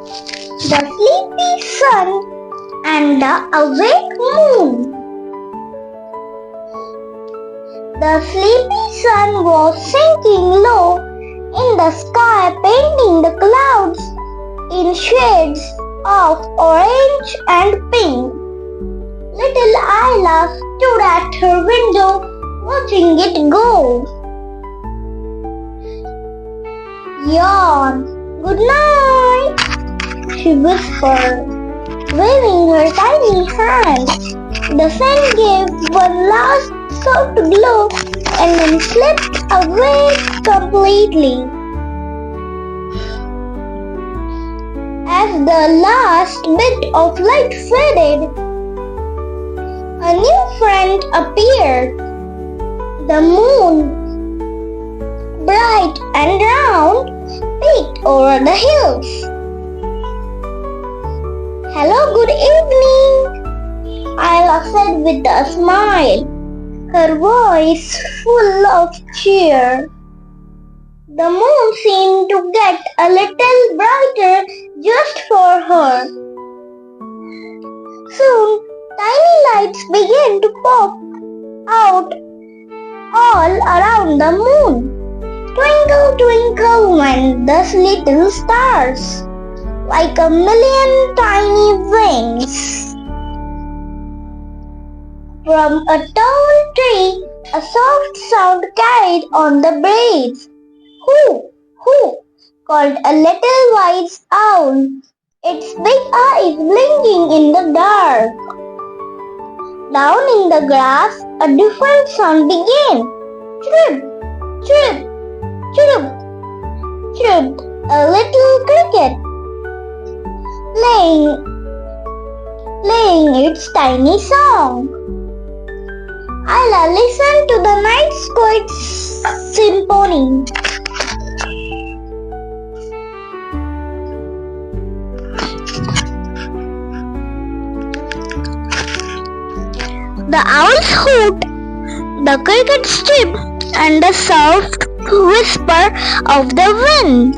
The sleepy sun and the awake moon. The sleepy sun was sinking low in the sky, painting the clouds in shades of orange and pink. Little Isla stood at her window, watching it go. Yawn. Good night, she whispered, waving her tiny hand. The sun gave one last soft glow and then slipped away completely. As the last bit of light faded, a new friend appeared. The moon, bright and round, peeked over the hills. Hello, good evening, Isla said with a smile, her voice full of cheer. The moon seemed to get a little brighter just for her. Soon, tiny lights began to pop out all around the moon. Twinkle, twinkle went the little stars, like a million tiny wings. From a tall tree, a soft sound carried on the breeze. Hoo, hoo, called a little white owl, its big eyes blinking in the dark. Down in the grass, a different sound began. Chirp, chirp, chirp, chirped a little cricket, playing its tiny song. Isla listened to the night squid's symphony. The owl's hoot, the cricket's chirp, and the soft whisper of the wind.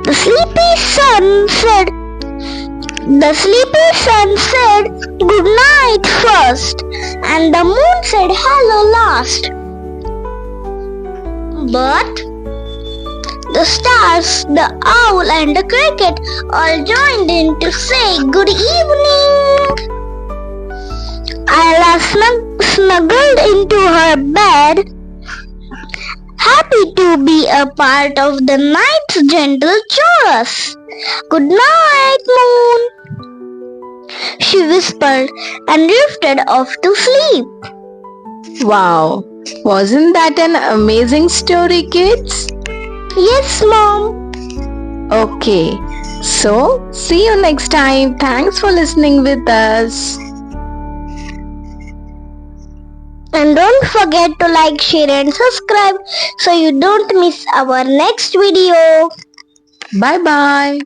The sleepy sun said good night first, and the moon said hello last. But the stars, the owl, and the cricket all joined in to say good evening. Isla snuggled into her bed, happy to be a part of the night's gentle chorus. Good night, moon, she whispered and drifted off to sleep. Wow, wasn't that an amazing story, kids? Yes, Mom. Okay, so see you next time. Thanks for listening with us. And don't forget to like, share and subscribe so you don't miss our next video. Bye bye.